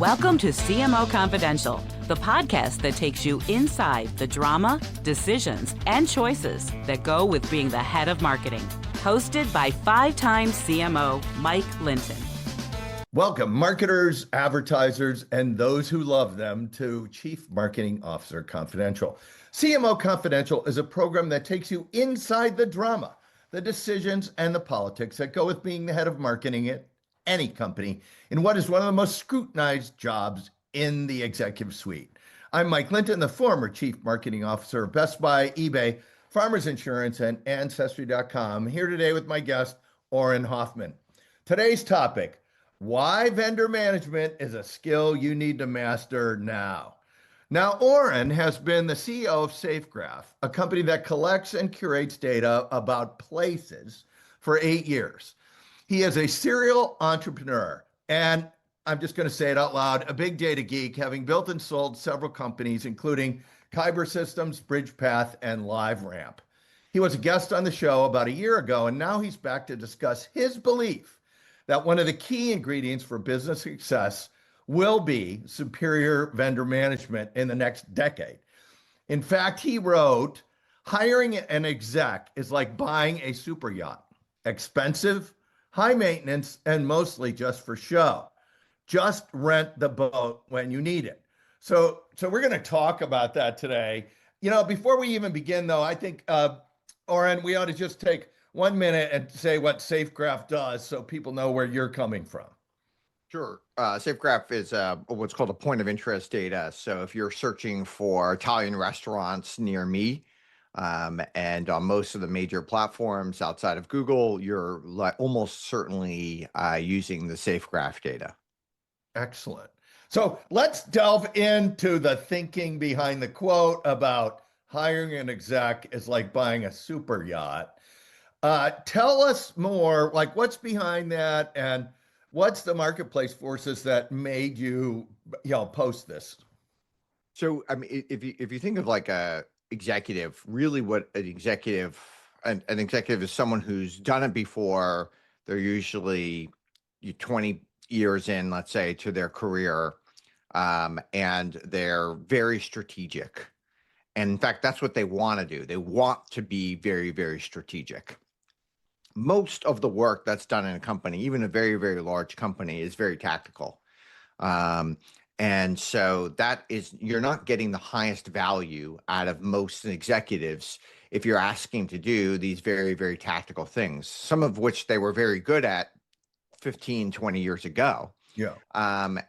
Welcome to CMO Confidential, the podcast that takes you inside the drama, decisions, and choices that go with being the head of marketing. Hosted by five-time CMO Mike Linton. Welcome, marketers, advertisers, and those who love them to Chief Marketing Officer Confidential. CMO Confidential is a program that takes you inside the drama, the decisions, and the politics that go with being the head of marketing at any company in what is one of the most scrutinized jobs in the executive suite. I'm Mike Linton, the former Chief Marketing Officer of Best Buy, eBay, Farmers Insurance, and Ancestry.com, here today with my guest, Auren Hoffman. Today's topic: why vendor management is a skill you need to master now. Now, Auren has been the CEO of SafeGraph, a company that collects and curates data about places, for 8 years. He is a serial entrepreneur, and I'm just going to say it out loud, a big data geek, having built and sold several companies, including Kyber Systems, BridgePath, and LiveRamp. He was a guest on the show about a year ago, and now he's back to discuss his belief that one of the key ingredients for business success will be superior vendor management in the next decade. In fact, he wrote, hiring an exec is like buying a super yacht. Expensive, high maintenance, and mostly just for show. Just rent the boat when you need it. So we're going to talk about that today. You know, before we even begin, though, I think, Auren, we ought to just take 1 minute and say what SafeGraph does so people know where you're coming from. Sure. SafeGraph is what's called a point of interest data. So if you're searching for Italian restaurants near me, and on most of the major platforms outside of Google, you're almost certainly using the SafeGraph data. Excellent. So let's delve into the thinking behind the quote about hiring an exec is like buying a super yacht. Tell us more, like what's behind that and what's the marketplace forces that made you post this? So, I mean, if you think of like a executive, really what an executive is someone who's done it before. They're usually 20 years in, let's say, to their career, and they're very strategic. And in fact, that's what they want to do. They want to be very, very strategic. Most of the work that's done in a company, even a very, very large company, is very tactical. And so that is, you're not getting the highest value out of most executives if you're asking to do these very, very tactical things, some of which they were very good at 15, 20 years ago. Yeah.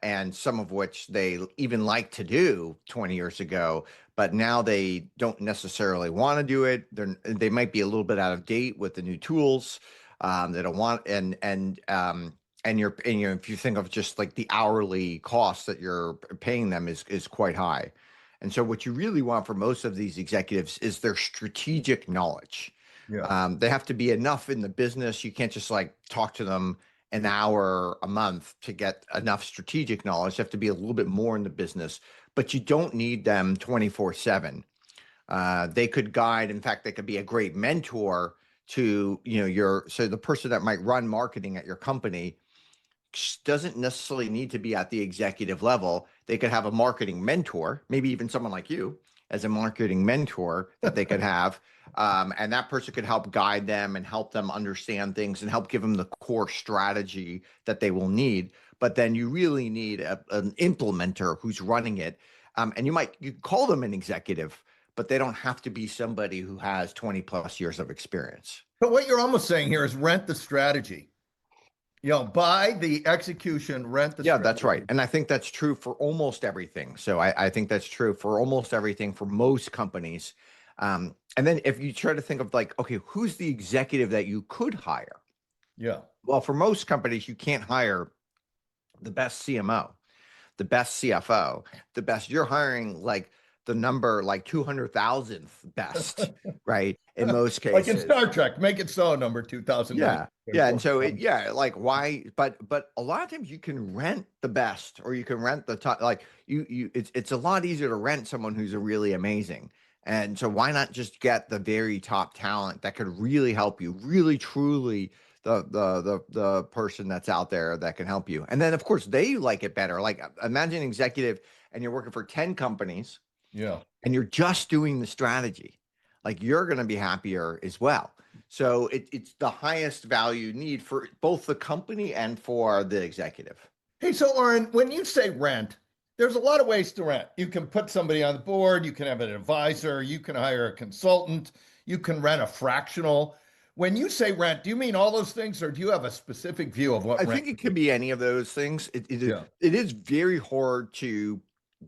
And some of which they even like to do 20 years ago, but now they don't necessarily want to do it. They might be a little bit out of date with the new tools. They don't want, and if you think of just like the hourly cost that you're paying them is quite high. And so what you really want for most of these executives is their strategic knowledge. Yeah. They have to be enough in the business. You can't just like talk to them an hour a month to get enough strategic knowledge. You have to be a little bit more in the business, but you don't need them 24/7. They could guide. In fact, they could be a great mentor to, so the person that might run marketing at your company doesn't necessarily need to be at the executive level. They could have a marketing mentor, maybe even someone like you as a marketing mentor that they could have. And that person could help guide them and help them understand things and help give them the core strategy that they will need. But then you really need an implementer who's running it. And you call them an executive, but they don't have to be somebody who has 20 plus years of experience. But what you're almost saying here is rent the strategy. Buy the execution, rent the strategy. That's right. And I think that's true for almost everything. So I think that's true for almost everything for most companies. And then if you try to think of like, okay, who's the executive that you could hire? Yeah. Well, for most companies, you can't hire the best CMO, the best CFO, you're hiring like the number like 200,000th best, right? In most cases. Like in Star Trek, make it so, number 2000. Yeah. Yeah. And so like why, but a lot of times you can rent the best, or you can rent the top, like it's a lot easier to rent someone who's really amazing. And so why not just get the very top talent that could really help you, really truly the person that's out there that can help you. And then of course they like it better. Like imagine an executive and you're working for 10 companies Yeah. and you're just doing the strategy. Like you're going to be happier as well. So it's the highest value need for both the company and for the executive. Hey, so Auren, when you say rent, there's a lot of ways to rent. You can put somebody on the board, you can have an advisor, you can hire a consultant, you can rent a fractional. When you say rent, do you mean all those things, or do you have a specific view of what I rent think it could be any of those things. Yeah. It is very hard to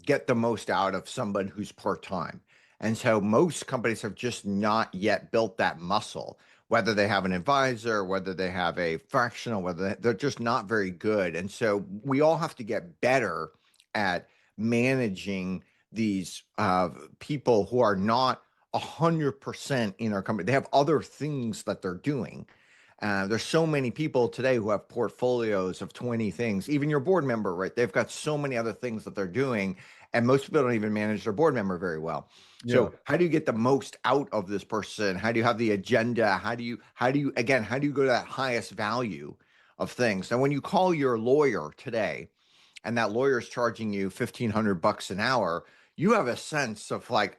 get the most out of someone who's part-time. And so most companies have just not yet built that muscle, whether they have an advisor, whether they have a fractional, they're just not very good. And so we all have to get better at managing these people who are not 100% in our company. They have other things that they're doing. There's so many people today who have portfolios of 20 things, even your board member, right? They've got so many other things that they're doing. And most people don't even manage their board member very well. Yeah. So how do you get the most out of this person? How do you have the agenda? How do you go to that highest value of things? Now, when you call your lawyer today and that lawyer is charging you $1,500 an hour, you have a sense of like,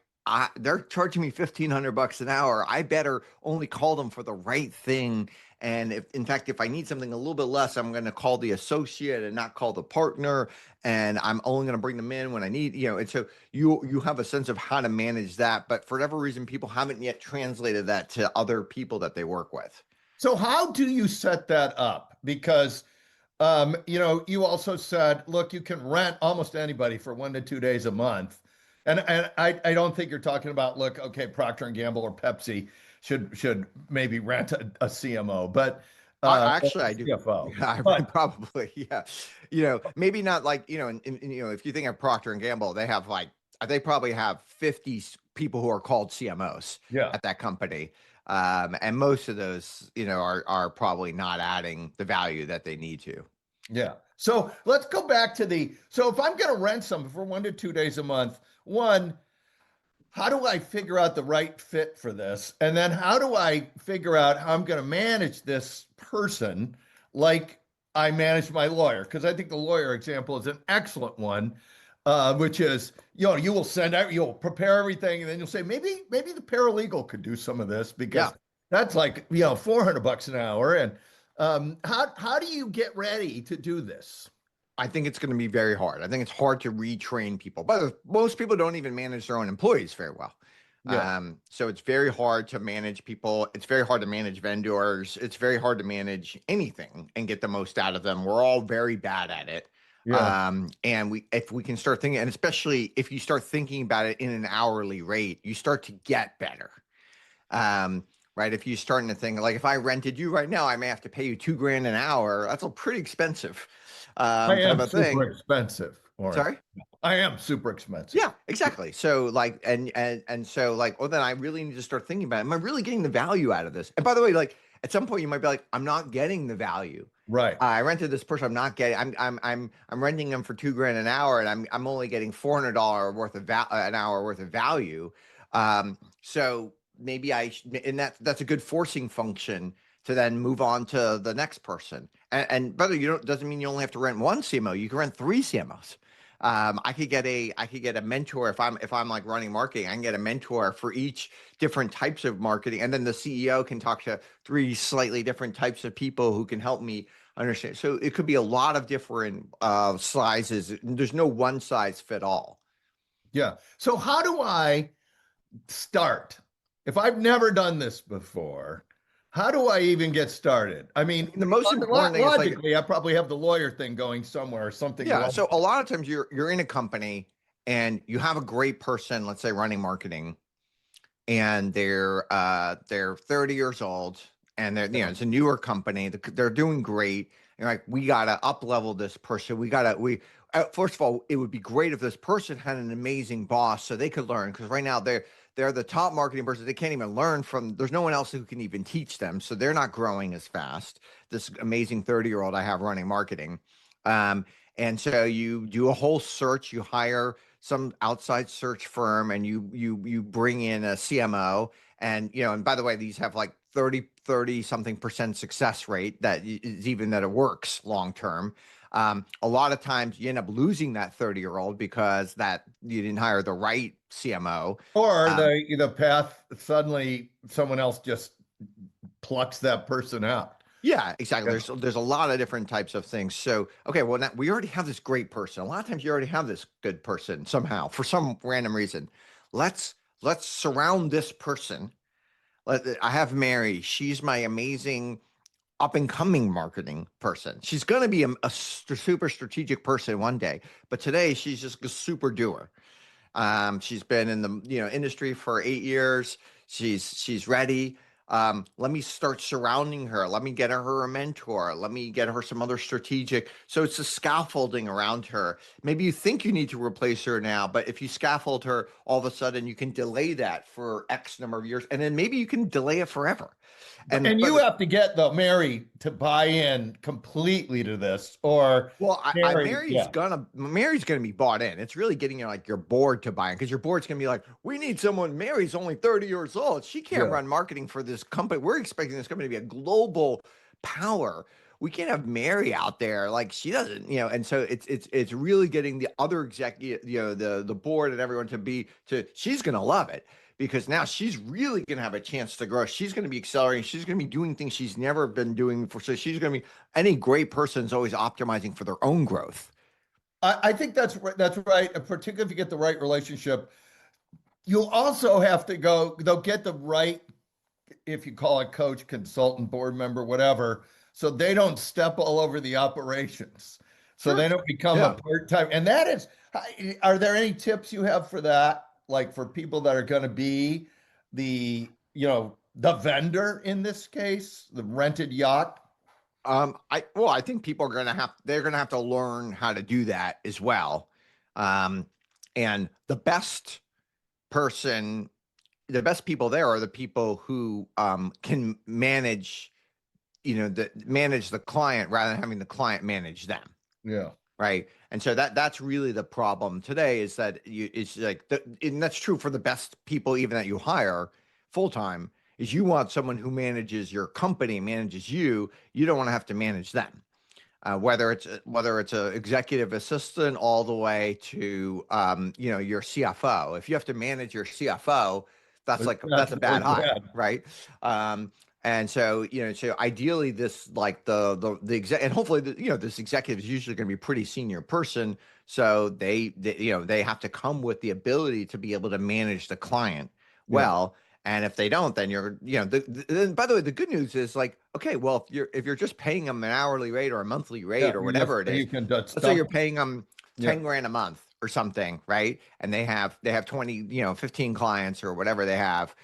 they're charging me $1,500 an hour. I better only call them for the right thing. And if I need something a little bit less, I'm going to call the associate and not call the partner. And I'm only going to bring them in when I need, and so you have a sense of how to manage that. But for whatever reason, people haven't yet translated that to other people that they work with. So how do you set that up? Because, you also said, look, you can rent almost anybody for 1 to 2 days a month. And I don't think you're talking about, look, okay, Procter & Gamble or Pepsi should maybe rent a CMO, but actually I do. CFO. Yeah, probably, yeah. Maybe not like, if you think of Procter & Gamble, they probably have 50 people who are called CMOs at that company. And most of those, are probably not adding the value that they need to. Yeah. So let's go back to so if I'm going to rent something for 1 to 2 days a month, how do I figure out the right fit for this? And then how do I figure out how I'm going to manage this person like I manage my lawyer? Because I think the lawyer example is an excellent one, which is, you will send out, you'll prepare everything, and then you'll say, maybe the paralegal could do some of this because that's like, $400 an hour. And how do you get ready to do this? I think it's going to be very hard. I think it's hard to retrain people, but most people don't even manage their own employees very well. Yeah. So it's very hard to manage people. It's very hard to manage vendors. It's very hard to manage anything and get the most out of them. We're all very bad at it. Yeah. And if we can start thinking, and especially if you start thinking about it in an hourly rate, you start to get better. Right. If you're starting to think like, if I rented you right now, I may have to pay you $2,000 an hour. That's a pretty expensive. I am super expensive. Sorry? I am super expensive. Yeah, exactly. So like, and so like, then I really need to start thinking about it. Am I really getting the value out of this? And by the way, like at some point you might be like, I'm not getting the value. Right. I rented this person. I'm not getting, I'm renting them for $2,000 an hour and I'm only getting $400 worth of an hour worth of value. So maybe and that's a good forcing function to then move on to the next person. And brother, doesn't mean you only have to rent one CMO. You can rent 3 CMOs. I could get a mentor if I'm like running marketing. I can get a mentor for each different types of marketing, and then the CEO can talk to 3 slightly different types of people who can help me understand. So it could be a lot of different sizes. There's no one size fit all. Yeah. So how do I start if I've never done this before? How do I even get started? I mean, the most important thing logically, I probably have the lawyer thing going somewhere or something. Yeah. So a lot of times you're in a company and you have a great person, let's say running marketing, and they're 30 years old and they're, it's a newer company. They're doing great. And like, we got to up level this person. First of all, it would be great if this person had an amazing boss so they could learn. Because right now they're the top marketing person. They can't even learn there's no one else who can even teach them. So they're not growing as fast. This amazing 30-year-old I have running marketing. And so you do a whole search, you hire some outside search firm and you bring in a CMO and, and by the way, these have like 30 30 something% success rate that is even that it works long term. A lot of times you end up losing that 30-year-old because that you didn't hire the right CMO. Or the path, suddenly someone else just plucks that person out. Yeah, exactly. Yeah. There's a lot of different types of things. So, okay, well, now we already have this great person. A lot of times you already have this good person somehow for some random reason. Let's surround this person. I have Mary. She's my amazing up and coming marketing person. She's going to be a super strategic person one day, but today she's just a super doer. She's been in the industry for 8 years. She's ready. Let me start surrounding her. Let me get her a mentor. Let me get her some other strategic. So it's a scaffolding around her. Maybe you think you need to replace her now, but if you scaffold her, all of a sudden you can delay that for X number of years, and then maybe you can delay it forever. And you have to get Mary to buy in completely to this, or Mary's gonna be bought in. It's really getting your board to buy in, because your board's gonna be like, we need someone. Mary's only 30 years old. She can't run marketing for this company. We're expecting this company to be a global power. We can't have Mary out there like she doesn't, And so it's really getting the other executive, the board and everyone she's gonna love it. Because now she's really going to have a chance to grow. She's going to be accelerating. She's going to be doing things she's never been doing before. So she's going to be, any great person is always optimizing for their own growth. I think that's right. Particularly if you get the right relationship, you'll also have to they'll get the right, if you call it coach, consultant, board member, whatever, so they don't step all over the operations. So they don't become a part-time. And that is, are there any tips you have for that? Like for people that are going to be the vendor in this case, the rented yacht? I think people are going to have to learn how to do that as well. And the best people there are the people who can manage, manage the client rather than having the client manage them. Yeah. Right. And so that's really the problem today, is that and that's true for the best people, even that you hire full time, is you want someone who manages your company, manages you. You don't want to have to manage them. Whether it's an executive assistant all the way to your CFO. If you have to manage your CFO, that's a bad hire, right? And so, so ideally this, the exec, and hopefully, this executive is usually going to be a pretty senior person. So they have to come with the ability to be able to manage the client well. And if they don't, then then by the way, the good news is okay, well, if you're just paying them an hourly rate or a monthly rate or whatever it is, let's say you're paying them 10 grand a month or something, right? And they have 20, 15 clients or whatever they have.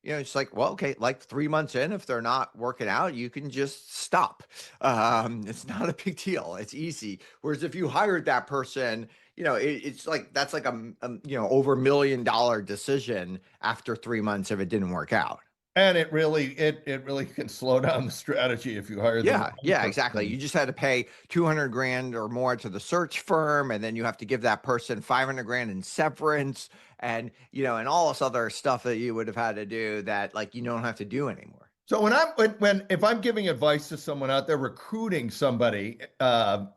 It's well, okay, 3 months in, if they're not working out, you can just stop. It's not a big deal. It's easy. Whereas if you hired that person, it's that's over $1 million decision after 3 months if it didn't work out. And it really can slow down the strategy if you hire them. Yeah, exactly. You just had to pay 200 grand or more to the search firm, and then you have to give that person 500 grand in severance, and and all this other stuff that you would have had to do that you don't have to do anymore. So if I'm giving advice to someone out there recruiting somebody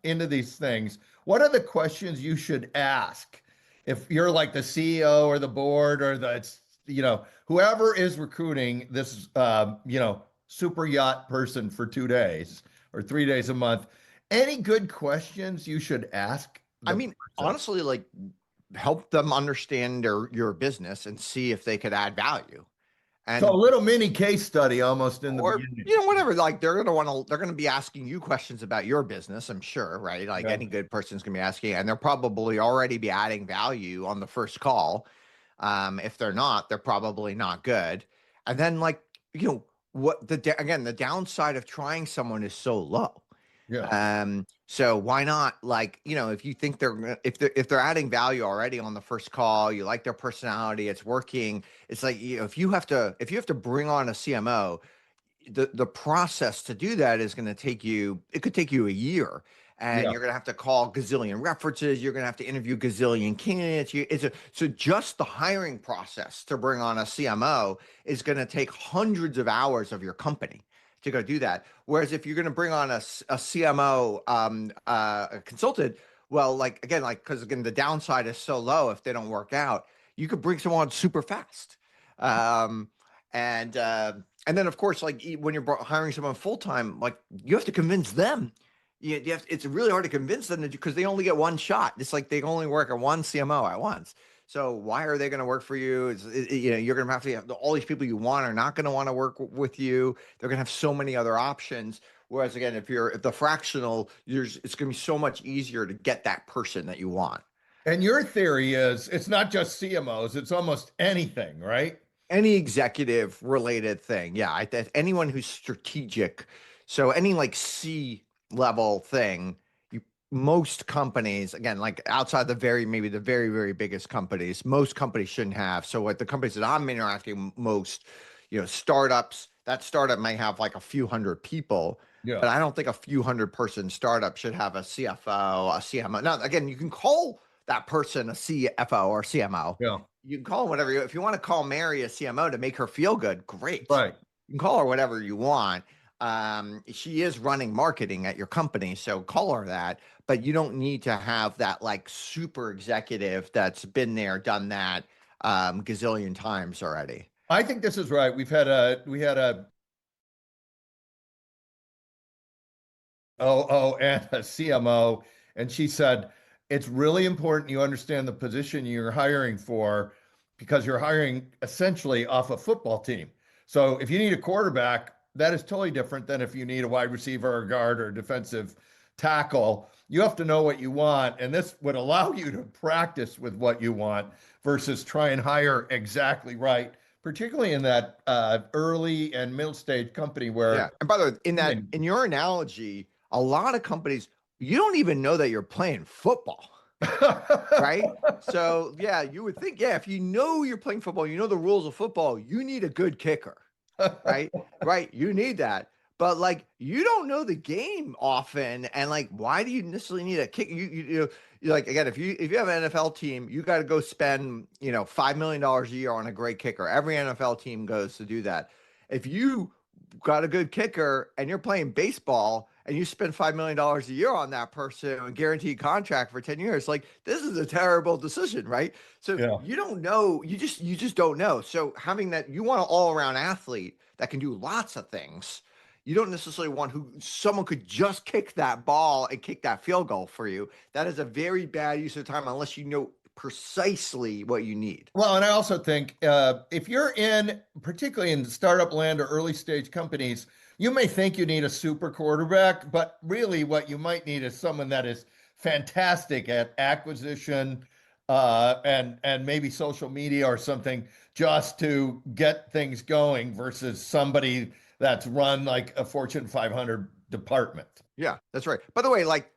into these things, what are the questions you should ask if you're like the CEO or the board or whoever is recruiting this, super yacht person for 2 days or 3 days a month? Any good questions you should ask? Honestly, help them understand your business and see if they could add value. And so a little mini case study almost in the beginning. Whatever. They're going to be asking you questions about your business, I'm sure, right? Any good person's going to be asking, and they'll probably already be adding value on the first call. If they're not, they're probably not good. And then the downside of trying someone is so low. Yeah. So why not, if you think if they're adding value already on the first call, you like their personality, it's working. It's if you have to bring on a CMO, the process to do that is going to take you, it could take you a year. and Yeah. you're going to have to call gazillion references. You're going to have to interview gazillion candidates. So just the hiring process to bring on a CMO is going to take hundreds of hours of your company to go do that. Whereas if you're going to bring on a CMO a consultant, well, because again, the downside is so low if they don't work out, you could bring someone super fast. And then of course, like when you're hiring someone full time, like you have to convince them. It's really hard to convince them because they only get one shot. It's like they only work at one CMO at once. So why are they going to work for you? You're going to have all these people you want are not going to want to work with you. They're going to have so many other options. Whereas again, if the fractional, it's going to be so much easier to get that person that you want. And your theory is it's not just CMOs, it's almost anything, right? Any executive related thing. Yeah. Anyone who's strategic. So any like C level thing, most companies, again, like outside maybe the very, very biggest companies, most companies shouldn't have. So what the companies that I'm interacting most, startups, that startup may have like a few hundred people, Yeah. but I don't think a few hundred person startup should have a CFO, a CMO. Now, again, you can call that person a CFO or CMO. Yeah. You can call them whatever if you want to call Mary a CMO to make her feel good, great. Right. You can call her whatever you want. She is running marketing at your company, so call her that, but you don't need to have that like super executive that's been there, done that gazillion times already. I think this is right. We had a OO and a CMO, and she said it's really important you understand the position you're hiring for because you're hiring essentially off a football team. So if you need a quarterback, that is totally different than if you need a wide receiver or guard or defensive tackle. You have to know what you want, and this would allow you to practice with what you want versus try and hire exactly right, particularly in that early and middle stage company where. Yeah. And by the way, in your analogy, a lot of companies, you don't even know that you're playing football. Right? So yeah, you would think, if you know you're playing football, you know the rules of football, you need a good kicker. Right? Right. You need that. But like you don't know the game often, and like why do you necessarily need a kick? You like again, if you have an NFL team, you got to go spend $5 million a year on a great kicker. Every NFL team goes to do that. If you got a good kicker and you're playing baseball and you spend $5 million a year on that person and guaranteed contract for 10 years, like this is a terrible decision, right? So you don't know, you just don't know. So having that, you want an all-around athlete that can do lots of things. You don't necessarily want someone could just kick that ball and kick that field goal for you. That is a very bad use of time unless you know precisely what you need. Well, and I also think if you're particularly in startup land or early stage companies, you may think you need a super quarterback, but really what you might need is someone that is fantastic at acquisition and maybe social media or something just to get things going versus somebody that's run like a Fortune 500 department. Yeah, that's right. By the way, like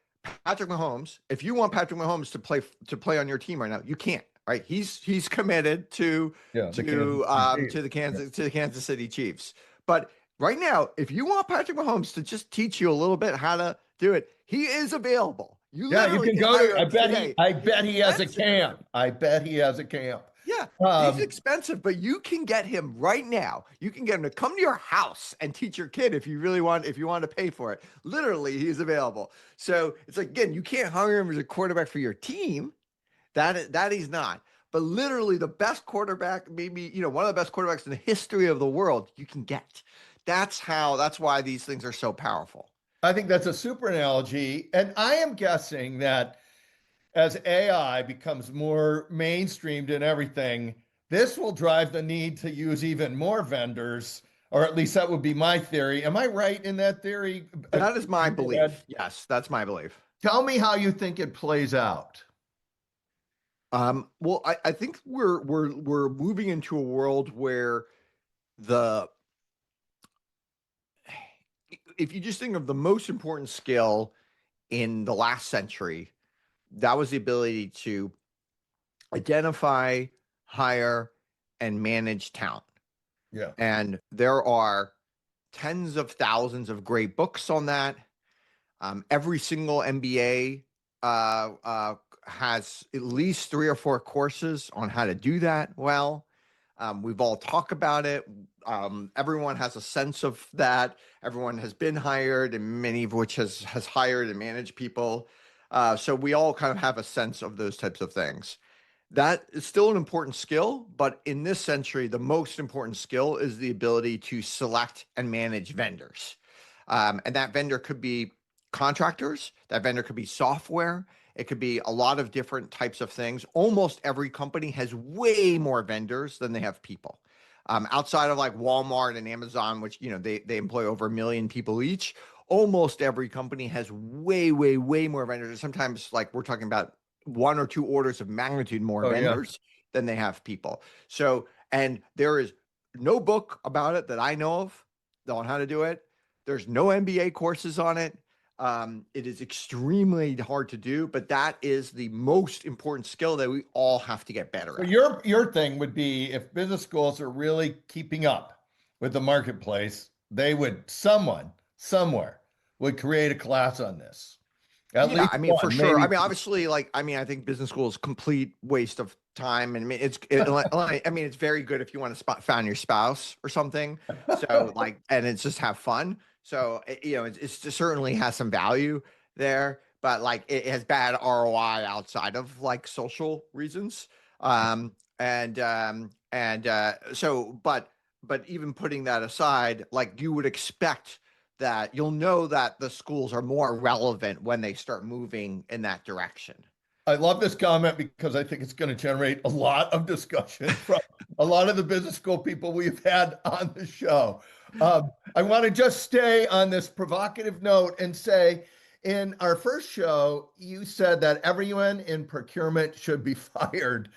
Patrick Mahomes, if you want Patrick Mahomes to play on your team right now, you can't. Right? He's committed to the Kansas City Chiefs. But right now, if you want Patrick Mahomes to just teach you a little bit how to do it, he is available. You can go to. I bet he has a camp. Yeah, he's expensive, but you can get him right now. You can get him to come to your house and teach your kid if you want to pay for it. Literally, he's available. So it's like, again, you can't hire him as a quarterback for your team. That he's not. But literally the best quarterback, maybe, one of the best quarterbacks in the history of the world you can get. That's why these things are so powerful. I think that's a super analogy. And I am guessing that as AI becomes more mainstreamed in everything, this will drive the need to use even more vendors, or at least that would be my theory. Am I right in that theory? That is my belief. Yes, that's my belief. Tell me how you think it plays out. Well, I think we're moving into a world where if you just think of the most important skill in the last century, that was the ability to identify, hire, and manage talent. Yeah. And there are tens of thousands of great books on that. Every single MBA has at least 3 or 4 courses on how to do that well. We've all talked about it. Everyone has a sense of that. Everyone has been hired, and many of which has hired and managed people. So we all kind of have a sense of those types of things. That is still an important skill, but in this century, the most important skill is the ability to select and manage vendors. And that vendor could be contractors, that vendor could be software, it could be a lot of different types of things. Almost every company has way more vendors than they have people. Outside of like Walmart and Amazon, which they employ over 1 million people each, almost every company has way more vendors. Sometimes like we're talking about 1 or 2 orders of magnitude more vendors than they have people. So, and there is no book about it that I know of on how to do it. There's no MBA courses on it. It is extremely hard to do, but that is the most important skill that we all have to get better So at. your thing would be, if business schools are really keeping up with the marketplace, someone somewhere would create a class on this. At least I mean, for one, sure. maybe I mean, obviously, I think business school is complete waste of time. And I mean, it's very good if you want to find your spouse or something. So and it's just have fun. So, it certainly has some value there, but like it has bad ROI outside of like social reasons. But even putting that aside, like you would expect that you'll know that the schools are more relevant when they start moving in that direction. I love this comment because I think it's going to generate a lot of discussion from a lot of the business school people we've had on the show. I want to just stay on this provocative note and say, in our first show, you said that everyone in procurement should be fired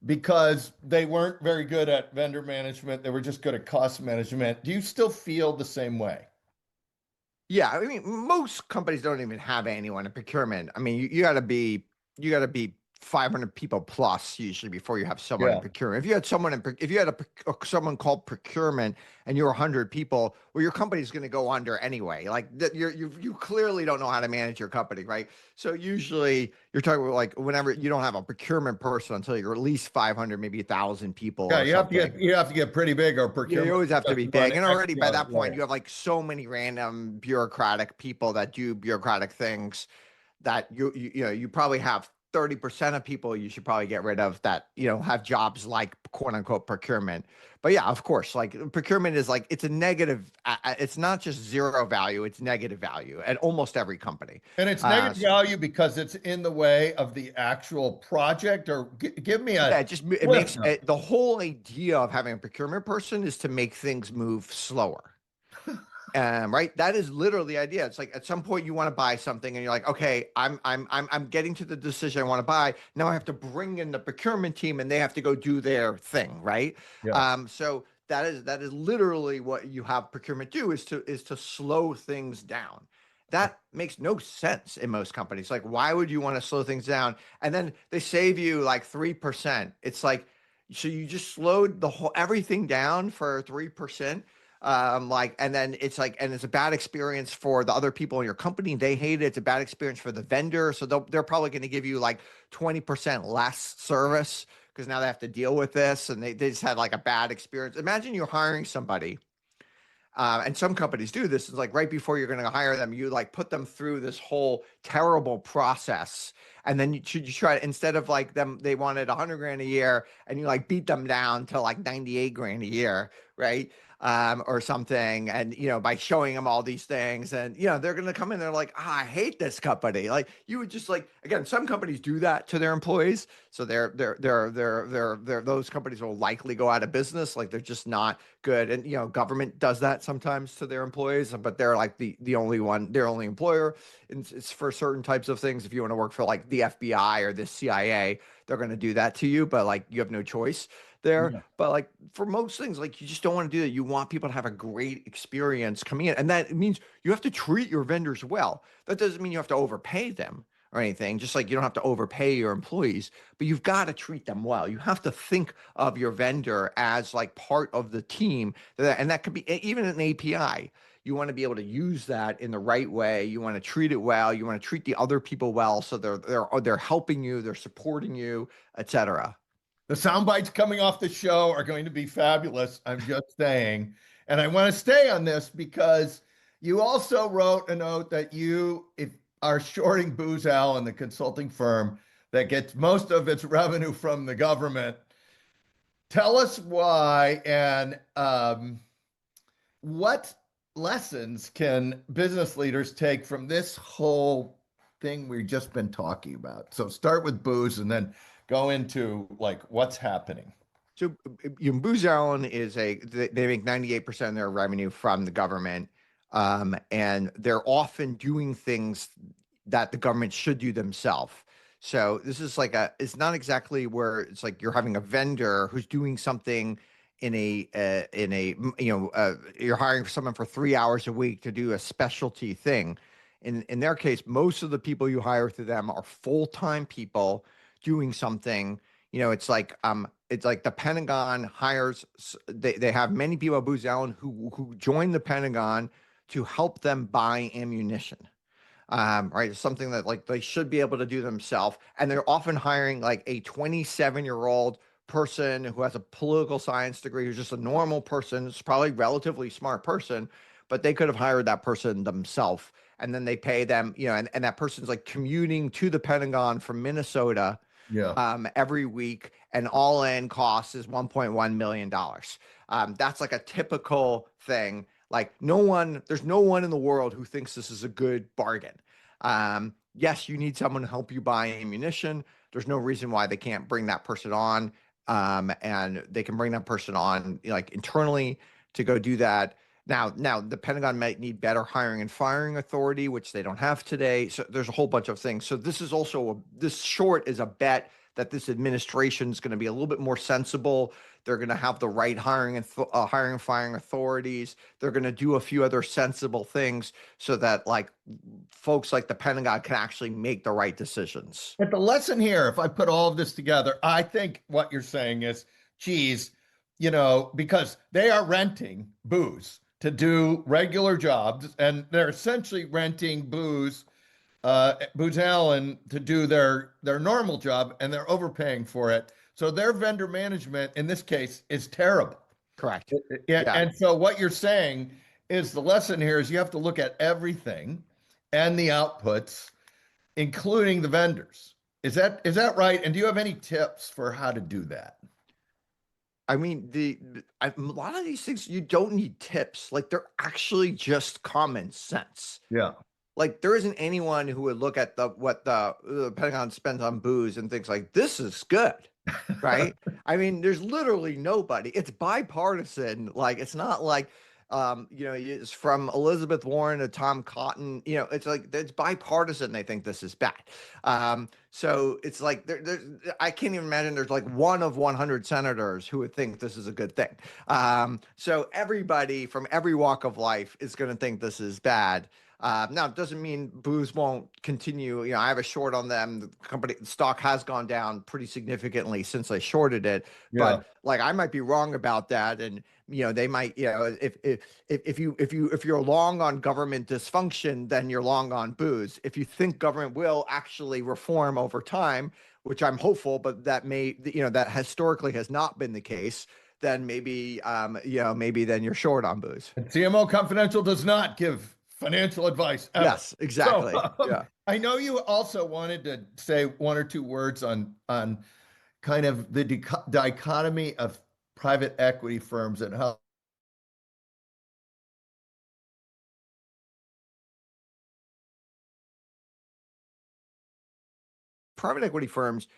because they weren't very good at vendor management. They were just good at cost management. Do you still feel the same way? Yeah, I mean, most companies don't even have anyone in procurement. I mean, you got to be 500 people plus usually before you have someone in procurement. If you had someone called procurement and you're 100 people, well, your company's going to go under anyway. Like you clearly don't know how to manage your company, right? So usually you're talking about like whenever you don't have a procurement person until you're at least 500, maybe 1,000 people. Yeah, you have to get pretty big, or procurement. You always have to be big, and already by that point you have like so many random bureaucratic people that do bureaucratic things that you probably have 30% of people you should probably get rid of that, have jobs like quote unquote procurement. But yeah, of course, like procurement is like, it's a negative, it's not just zero value, it's negative value at almost every company. And it's negative value because it's in the way of the actual project, or give me a. Yeah, it makes the whole idea of having a procurement person is to make things move slower. Right. That is literally the idea. It's like at some point you want to buy something and you're like, okay, I'm getting to the decision I want to buy. Now I have to bring in the procurement team and they have to go do their thing. Right. Yeah. So that is literally what you have procurement do is to slow things down. That makes no sense in most companies. Like, why would you want to slow things down? And then they save you like 3%. It's like, so you just slowed everything down for 3%. And then it's like, and it's a bad experience for the other people in your company. They hate it. It's a bad experience for the vendor. So they're probably going to give you like 20% less service because now they have to deal with this. And they just had like a bad experience. Imagine you're hiring somebody. And some companies do this. It's like right before you're going to hire them, you like put them through this whole terrible process. And then you try to, instead of like they wanted 100 grand a year and you like beat them down to like 98 grand a year. Right. Or something. And, by showing them all these things and, they're going to come in, they're like, I hate this company. Like you would just like, again, some companies do that to their employees. So those companies will likely go out of business. Like they're just not good. And, government does that sometimes to their employees, but they're like their only employer. And it's for certain types of things. If you want to work for like the FBI or the CIA, they're going to do that to you, but like you have no choice there. Yeah. But like for most things, like you just don't want to do that. You want people to have a great experience coming in. And that means you have to treat your vendors well. That doesn't mean you have to overpay them or anything. Just like you don't have to overpay your employees, but you've got to treat them well. You have to think of your vendor as like part of the team. And that could be even an API. You want to be able to use that in the right way. You want to treat it well. You want to treat the other people well. So they're helping you, they're supporting you, et cetera. The sound bites coming off the show are going to be fabulous. I'm just saying. And I want to stay on this because you also wrote a note that you are shorting Booz Allen, the consulting firm that gets most of its revenue from the government. Tell us why and what lessons can business leaders take from this whole thing we've just been talking about? So start with Booz and then go into like what's happening. So Booz Allen they make 98% of their revenue from the government, and they're often doing things that the government should do themselves. So this is it's not exactly where it's like you're having a vendor who's doing something you're hiring someone for 3 hours a week to do a specialty thing. In their case, most of the people you hire through them are full-time people doing something. It's like the Pentagon hires, they have many people at Booz Allen who join the Pentagon to help them buy ammunition. Right. It's something that like they should be able to do themselves. And they're often hiring like a 27-year-old person who has a political science degree, who's just a normal person. It's probably a relatively smart person, but they could have hired that person themselves. And then they pay them, and that person's like commuting to the Pentagon from Minnesota every week, and all in cost is $1.1 million. That's like a typical thing. Like there's no one in the world who thinks this is a good bargain. Yes, you need someone to help you buy ammunition. There's no reason why they can't bring that person on. And they can bring that person on like internally to go do that. Now the Pentagon might need better hiring and firing authority, which they don't have today. So there's a whole bunch of things. So this is also this short is a bet that this administration is going to be a little bit more sensible. They're going to have the right hiring and firing authorities. They're going to do a few other sensible things so that like folks like the Pentagon can actually make the right decisions. But the lesson here, if I put all of this together, I think what you're saying is, geez, because they are renting Booz to do regular jobs, and they're essentially renting Booz Allen to do their normal job, and they're overpaying for it. So their vendor management in this case is terrible. Correct. Yeah. And so what you're saying is the lesson here is you have to look at everything and the outputs, including the vendors. Is that right? And do you have any tips for how to do that? I mean, a lot of these things, you don't need tips. Like they're actually just common sense. Yeah. Like there isn't anyone who would look at what the Pentagon spends on booze and thinks like, this is good, right? I mean, there's literally nobody. It's bipartisan. Like it's not like, it's from Elizabeth Warren to Tom Cotton. It's like it's bipartisan. They think this is bad. So it's like I can't even imagine there's like one of 100 senators who would think this is a good thing. So everybody from every walk of life is going to think this is bad. Now, it doesn't mean Booz won't continue. I have a short on them. The stock has gone down pretty significantly since I shorted it. Yeah. But like I might be wrong about that, and they might. If you're long on government dysfunction, then you're long on Booz. If you think government will actually reform over time, which I'm hopeful, but that that historically has not been the case, then maybe maybe then you're short on Booz. CMO Confidential does not give financial advice ever. Yes, exactly. So, yeah. I know you also wanted to say one or two words on kind of the dichotomy of private equity firms and how private equity firms,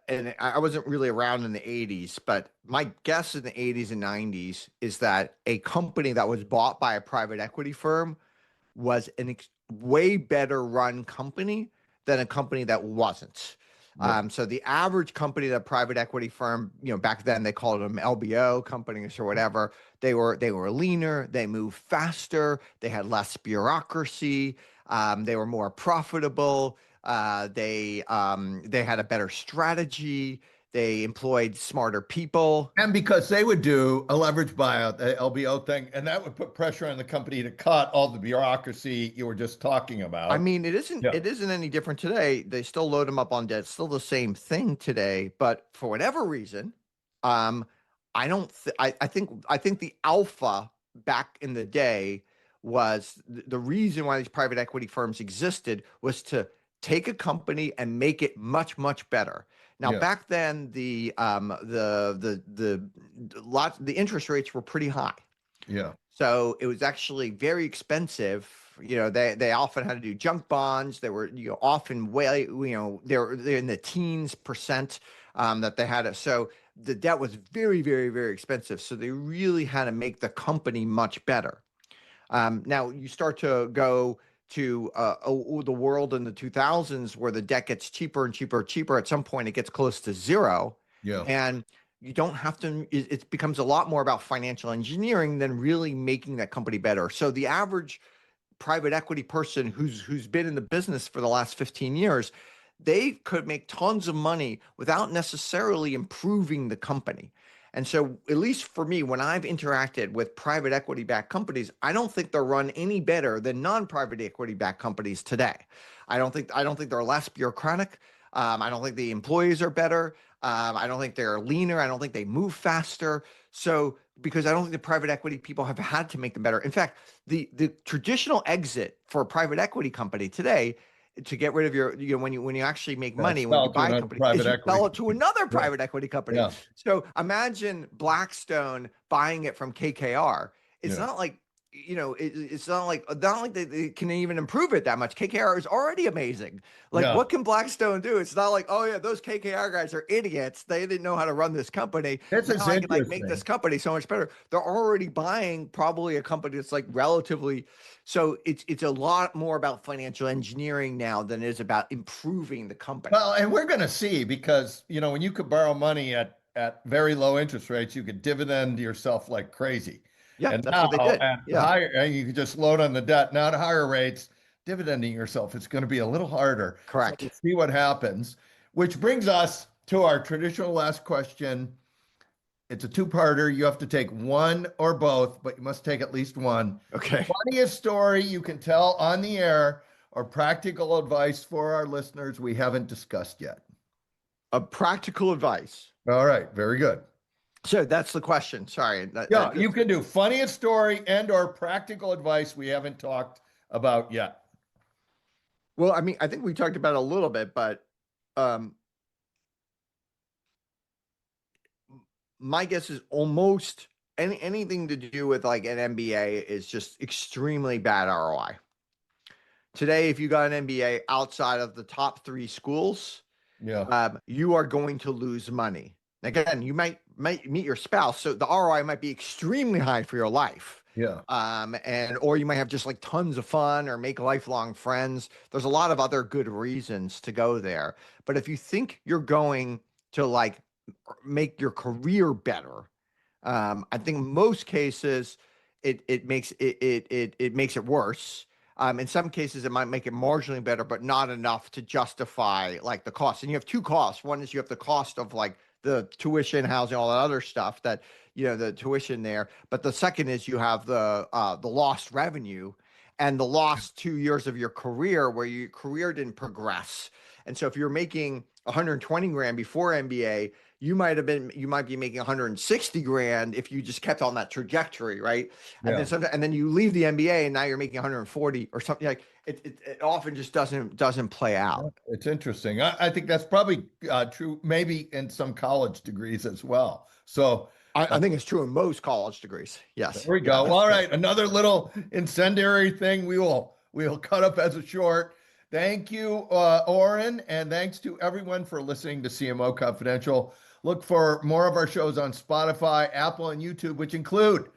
and I wasn't really around in the 80s, but my guess in the 80s and 90s is that a company that was bought by a private equity firm was a way better run company than a company that wasn't. Yeah. So the average company that private equity firm, back then they called them LBO companies or whatever, they were leaner, they moved faster, they had less bureaucracy, they were more profitable. They had a better strategy. They employed smarter people. And because they would do a leverage buyout, the LBO thing, and that would put pressure on the company to cut all the bureaucracy you were just talking I about. mean, it isn't any different today. They still load them up on debt. It's still the same thing today, but for whatever reason, um, I don't. I think the alpha back in the day was the reason why these private equity firms existed was to take a company and make it much much better. Now Yeah. back then, the interest rates were pretty high. Yeah. So it was actually very expensive. They often had to do junk bonds. They were, often way, they're in the teens percent that they had it. So the debt was very, very, very expensive. So they really had to make the company much better. Now you start to go to the world in the 2000s where the debt gets cheaper and cheaper and cheaper. At some point, it gets close to zero. Yeah. And you don't have to, it becomes a lot more about financial engineering than really making that company better. So the average private equity person who's been in the business for the last 15 years, they could make tons of money without necessarily improving the company. And so, at least for me, when I've interacted with private equity backed companies, I don't think they're run any better than non-private equity backed companies today. I don't think they're less bureaucratic. I don't think the employees are better. I don't think they're leaner. I don't think they move faster. So, because I don't think the private equity people have had to make them better. In fact, the traditional exit for a private equity company today to get rid of your, when you actually make money, when you buy a company, is you sell it to another private equity company. Yeah. So imagine Blackstone buying it from KKR. It's Yeah. not like, it's not like they can even improve it that much. KKR is already amazing. Like, Yeah. what can Blackstone do? It's not like, oh yeah, those KKR guys are idiots. They didn't know how to run this company. This is Now I can make interesting. this company so much better. They're already buying probably a company that's like relatively. So it's a lot more about financial engineering now than it is about improving the company. Well, and we're going to see because, when you could borrow money at very low interest rates, you could dividend yourself like crazy. Yeah, And that's now what they did. at Yeah. higher, and you could just load on the debt. Now at higher rates, dividending yourself, it's going to be a little harder. Correct. So we'll see what happens, which brings us to our traditional last question. It's a two-parter. You have to take one or both, but you must take at least one. Okay. Funniest story you can tell on the air or practical advice for our listeners we haven't discussed yet. A practical advice. All right, very good. So that's the question. Sorry. Yeah, you can do funniest story and or practical advice we haven't talked about yet. Well, I mean, I think we talked about it a little bit, but my guess is almost anything to do with like an MBA is just extremely bad ROI. Today, if you got an MBA outside of the top 3 schools, you are going to lose money. Again, you might meet your spouse, so the ROI might be extremely high for your life. Yeah. Or you might have just like tons of fun or make lifelong friends. There's a lot of other good reasons to go there. But if you think you're going to like make your career better, I think in most cases it makes it worse. In some cases, it might make it marginally better, but not enough to justify like the cost. And you have 2 costs. One is you have the cost of like the tuition, housing, all that other stuff that, the tuition there. But the second is you have the lost revenue and the lost 2 years of your career where your career didn't progress. And so if you're making 120 grand before MBA, you might be making 160 grand if you just kept on that trajectory, right? Yeah. And then you leave the MBA and now you're making 140 or something. Like it often just doesn't play out. It's interesting. I think that's probably true, maybe in some college degrees as well. So I think it's true in most college degrees. Yes. There we go. All right, another little incendiary thing we'll cut up as a short. Thank you, Auren, and thanks to everyone for listening to CMO Confidential. Look for more of our shows on Spotify, Apple, and YouTube, which include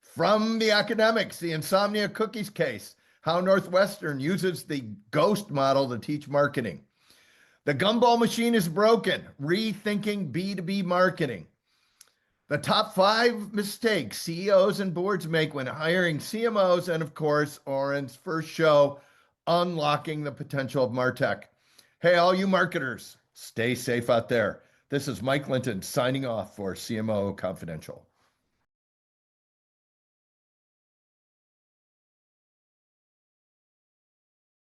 From the Academics, the Insomnia Cookies Case, How Northwestern Uses the Ghost Model to Teach Marketing. The Gumball Machine is Broken, Rethinking B2B Marketing. The top 5 mistakes CEOs and boards make when hiring CMOs, and of course, Auren's first show, Unlocking the Potential of MarTech. Hey, all you marketers, stay safe out there. This is Mike Linton signing off for CMO Confidential.